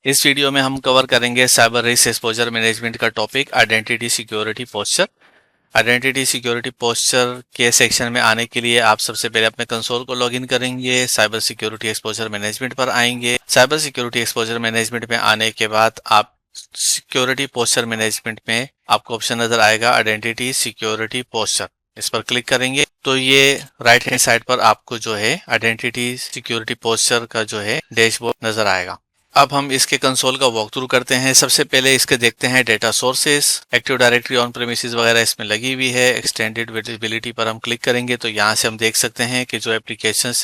इस वीडियो में हम कवर करेंगे साइबर रिस्क एक्सपोजर मैनेजमेंट का topic identity security posture. Identity security posture के सेक्शन में आने के लिए आप सबसे पहले अपने कंसोल को लॉगिन करेंगे, साइबर सिक्योरिटी एक्सपोजर मैनेजमेंट पर आएंगे। साइबर सिक्योरिटी एक्सपोजर मैनेजमेंट में आने के बाद आप सिक्योरिटी पोस्चर मैनेजमेंट में आपको ऑप्शन नजर आएगा आइडेंटिटी सिक्योरिटी पोस्चर। इस पर क्लिक करेंगे तो ये राइट हैंड साइड पर आपको जो है आइडेंटिटी सिक्योरिटी पोस्चर का जो है डैशबोर्ड नजर आएगा। अब हम इसके कंसोल का वॉक थ्रू करते हैं। सबसे पहले इसके देखते हैं data sources, active directory on premises वगैरह इसमें लगी हुई है। एक्सटेंडेड विजिबिलिटी पर हम क्लिक करेंगे तो यहाँ से हम देख सकते हैं कि जो एप्लीकेशंस,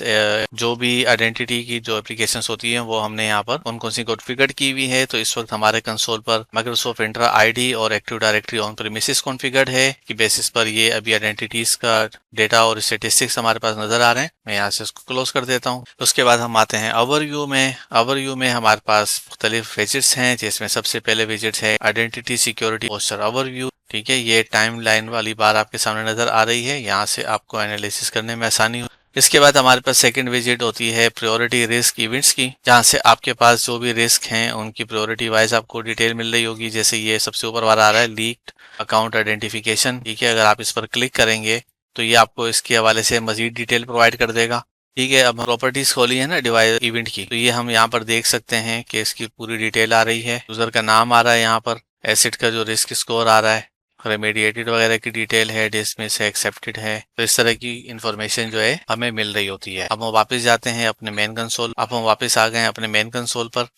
जो भी आइडेंटिटी की जो एप्लीकेशंस होती हैं वो हमने यहाँ पर कौन कौन सी कॉन्फ़िगर की हुई है। तो इस वक्त हमारे कंसोल पर माइक्रोसॉफ्ट इंट्रा आईडी और active directory on premises configured है कि बेसिस पर ये अभी आइडेंटिटीज का डेटा और स्टेटिस्टिक्स हमारे पास नजर आ रहे हैं। मैं यहाँ से इसको क्लोज कर देता हूँ। उसके बाद हम आते हैं ओवरव्यू में। ओवरव्यू में हमारे पास मुख्तलिफ विजिट्स हैं, जिसमें सबसे पहले विजिट है आइडेंटिटी सिक्योरिटी पोस्चर ओवरव्यू। ठीक है, ये टाइम लाइन वाली बार आपके सामने नजर आ रही है, यहाँ से आपको एनालिसिस करने में आसानी हो। इसके बाद हमारे पास सेकंड विजिट होती है प्रायोरिटी रिस्क इवेंट्स की, जहां से आपके पास जो भी रिस्क हैं उनकी प्रायोरिटी वाइज आपको डिटेल मिल रही होगी। जैसे ये सबसे ऊपर वाला आ रहा है लीक्ड अकाउंट आइडेंटिफिकेशन। ठीक है, अगर आप इस पर क्लिक करेंगे तो ये आपको इसके हवाले से मजीद डिटेल प्रोवाइड कर देगा। ठीक है, अब प्रॉपर्टीज खोली है ना डिवाइस इवेंट की, तो ये हम यहाँ पर देख सकते हैं कि इसकी पूरी डिटेल आ रही है। यूजर का नाम आ रहा है, यहाँ पर एसिड का जो रिस्क स्कोर आ रहा है, रेमेडिएटेड वगैरह की डिटेल है, डिसमिस है, एक्सेप्टेड है। तो इस तरह की इंफॉर्मेशन जो है हमें मिल रही होती है। अब हम वापस जाते हैं अपने मेन कंसोल। अब हम वापस आ गए हैं अपने मेन कंसोल पर।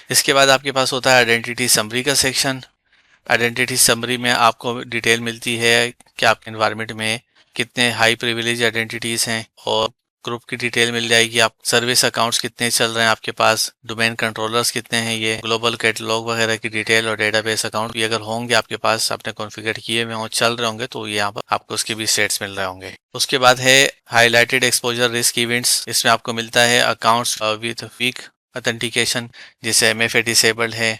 इसके बाद आपके पास होता है आइडेंटिटी समरी का सेक्शन। आइडेंटिटी समरी में आपको डिटेल मिलती है कि आपके एनवायरनमेंट में कितने हाई प्रिविलेज आइडेंटिटीज हैं, और ग्रुप की डिटेल मिल जाएगी। आप सर्विस अकाउंट्स कितने चल रहे हैं आपके पास, डोमेन कंट्रोलर्स कितने हैं, ये ग्लोबल कैटलॉग वगैरह की डिटेल, और डेटाबेस अकाउंट भी अगर होंगे आपके पास, आपने कॉन्फ़िगर किए हुए हों, चल रहे होंगे, तो यहाँ पर आपको उसके भी स्टेट्स मिल रहे होंगे। उसके बाद है हाईलाइटेड एक्सपोजर रिस्क इवेंट्स। इसमें आपको मिलता है अकाउंट्स विद वीक ऑथेंटिकेशन, जैसे MFA डिसेबल्ड है,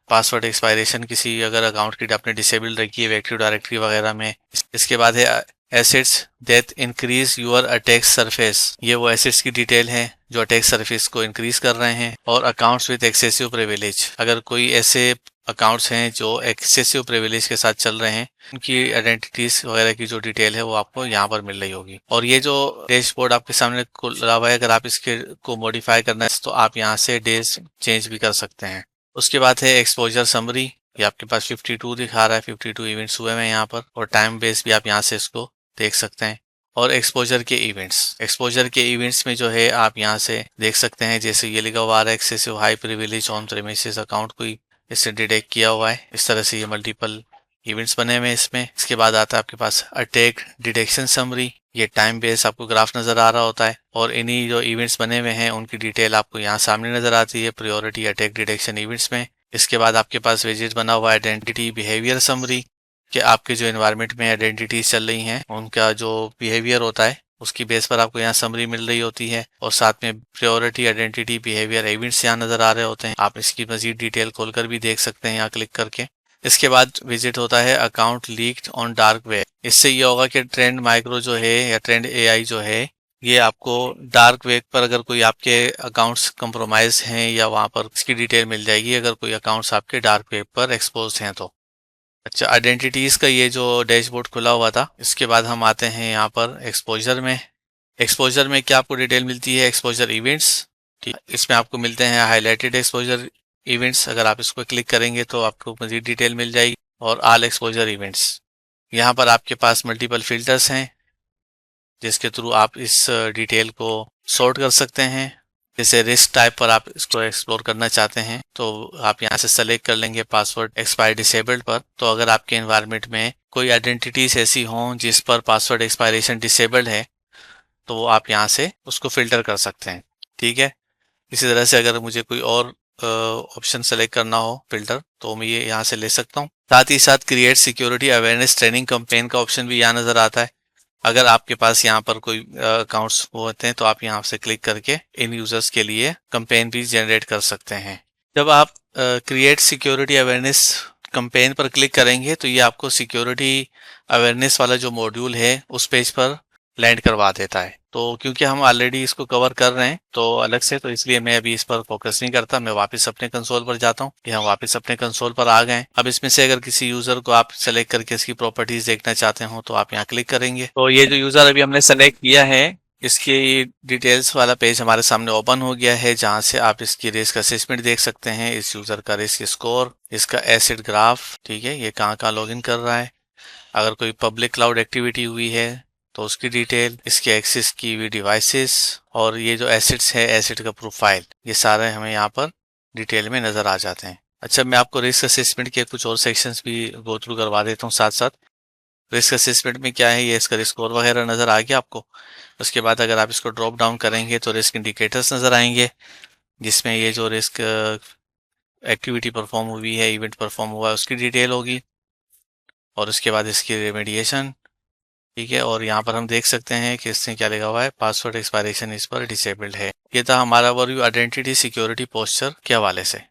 पासवर्ड एक्सपायरेशन किसी अगर अकाउंट की आपने डिसेबल रखी है एक्टिव डायरेक्टरी वगैरह में। इसके बाद है acids that increase your attack surface. ये वो एसिड्स की डिटेल है जो अटैक सरफेस को इंक्रीज कर रहे हैं। और अकाउंट्स विद एक्सेसिव प्रिविलेज, अगर कोई ऐसे अकाउंट्स हैं जो एक्सेसिव प्रिविलेज के साथ चल रहे हैं, उनकी आइडेंटिटीज वगैरह की जो डिटेल है वो आपको यहाँ पर मिल रही होगी। और ये जो डैशबोर्ड आपके सामने खुला हुआ है, अगर आप इसके को मॉडिफाई करना है तो आप यहाँ से डेज चेंज भी कर सकते हैं। उसके बाद है एक्सपोजर समरी। ये आपके पास 52 दिखा रहा है, 52 इवेंट्स हुए हैं यहाँ पर, और टाइम बेस भी आप यहाँ से इसको देख सकते हैं। और एक्सपोजर के इवेंट्स में जो है आप यहाँ से देख सकते हैं, जैसे ये लिखा हुआ है excessive high privilege on premises account कोई इससे डिटेक्ट किया हुआ है। इस तरह से ये मल्टीपल इवेंट्स बने हुए हैं इसमें। इसके बाद आता है आपके पास अटैक डिटेक्शन समरी। ये टाइम बेस आपको ग्राफ नजर आ रहा होता है, और इन्हीं जो इवेंट्स बने हुए हैं उनकी डिटेल आपको यहाँ सामने नजर आती है प्रायोरिटी अटैक डिटेक्शन इवेंट्स में। इसके बाद आपके पास विजिट बना हुआ है आइडेंटिटी बिहेवियर समरी, कि आपके जो एनवायरनमेंट में आइडेंटिटीज चल रही हैं उनका जो बिहेवियर होता है उसकी बेस पर आपको यहाँ समरी मिल रही होती है। और साथ में प्रायोरिटी आइडेंटिटी बिहेवियर इवेंट्स यहाँ नजर आ रहे होते हैं। आप इसकी मजीद डिटेल खोलकर भी देख सकते हैं यहाँ क्लिक करके। इसके बाद विजिट होता है account leaked on dark web. इससे ये होगा कि ट्रेंड माइक्रो जो है या ट्रेंड AI जो है, ये आपको डार्क वेब पर अगर कोई आपके अकाउंट्स कंप्रोमाइज हैं या वहां पर इसकी डिटेल मिल जाएगी, अगर कोई अकाउंट्स आपके डार्क वेब पर एक्सपोज हैं तो। अच्छा, आइडेंटिटीज का ये जो डैशबोर्ड खुला हुआ था, इसके बाद हम आते हैं यहाँ पर एक्सपोजर में। एक्सपोजर में क्या आपको डिटेल मिलती है, एक्सपोजर इवेंट्स। ठीक, इसमें आपको मिलते हैं हाईलाइटेड एक्सपोजर इवेंट्स। अगर आप इसको क्लिक करेंगे तो आपको मजीद डिटेल मिल जाएगी। और ऑल एक्सपोजर इवेंट्स, यहाँ पर आपके पास मल्टीपल फिल्टर्स हैं जिसके थ्रू आप इस डिटेल को सॉर्ट कर सकते हैं। जैसे रिस्क टाइप पर आप इसको एक्सप्लोर करना चाहते हैं तो आप यहाँ से सेलेक्ट कर लेंगे पासवर्ड एक्सपायर डिसेबल्ड पर। तो अगर आपके एनवायरनमेंट में कोई आइडेंटिटीज ऐसी हों जिस पर पासवर्ड एक्सपायरेशन डिसेबल्ड है, तो वो आप यहाँ से उसको फिल्टर कर सकते हैं। ठीक है, इसी तरह से अगर मुझे कोई और ऑप्शन सेलेक्ट करना हो फिल्टर, तो मैं ये यहाँ से ले सकता हूँ। साथ ही साथ create security awareness training campaign का ऑप्शन भी यहाँ नजर आता है। अगर आपके पास यहाँ पर कोई अकाउंट्स होते हैं तो आप यहाँ से क्लिक करके इन यूजर्स के लिए कैंपेन भी जनरेट कर सकते हैं। जब आप क्रिएट सिक्योरिटी अवेयरनेस कैंपेन पर क्लिक करेंगे तो ये आपको सिक्योरिटी अवेयरनेस वाला जो मॉड्यूल है उस पेज पर लैंड करवा देता है। तो क्योंकि हम ऑलरेडी इसको कवर कर रहे हैं तो अलग से, तो इसलिए मैं अभी इस पर फोकस नहीं करता। मैं वापस अपने कंसोल पर जाता हूँ कि हम वापस अपने कंसोल पर आ गए। अब इसमें से अगर किसी यूजर को आप सेलेक्ट करके इसकी प्रॉपर्टीज देखना चाहते हो तो आप यहाँ क्लिक करेंगे। तो ये जो यूजर अभी हमने सेलेक्ट किया है, इसकी डिटेल्स वाला पेज हमारे सामने ओपन हो गया है, जहां से आप इसकी रिस्क असेसमेंट देख सकते हैं, इस यूजर का रिस्क स्कोर, इसका एसिड ग्राफ, ठीक है, ये कहाँ कहाँ लॉगिन कर रहा है, अगर कोई पब्लिक क्लाउड एक्टिविटी हुई है तो उसकी डिटेल, इसके एक्सेस की हुई डिवाइसेस, और ये जो एसिड्स है, एसिड का प्रोफाइल, ये सारे हमें यहाँ पर डिटेल में नजर आ जाते हैं। अच्छा, मैं आपको रिस्क असेसमेंट के कुछ और सेक्शंस भी गो थ्रू करवा देता हूँ साथ साथ। रिस्क असेसमेंट में क्या है, ये इसका स्कोर वगैरह नजर आ गया आपको। उसके बाद अगर आप इसको ड्रॉप डाउन करेंगे तो रिस्क इंडिकेटर्स नजर आएंगे, जिसमें ये जो रिस्क एक्टिविटी परफॉर्म हुई है, इवेंट परफॉर्म हुआ है, उसकी डिटेल होगी, और उसके बाद इसकी रेमेडिएशन, ठीक है। और यहाँ पर हम देख सकते हैं कि इसने क्या लिखा हुआ है, पासवर्ड एक्सपायरेशन इस पर डिसेबल्ड है। ये था हमारा ओवरव्यू आइडेंटिटी सिक्योरिटी पोस्चर के हवाले से।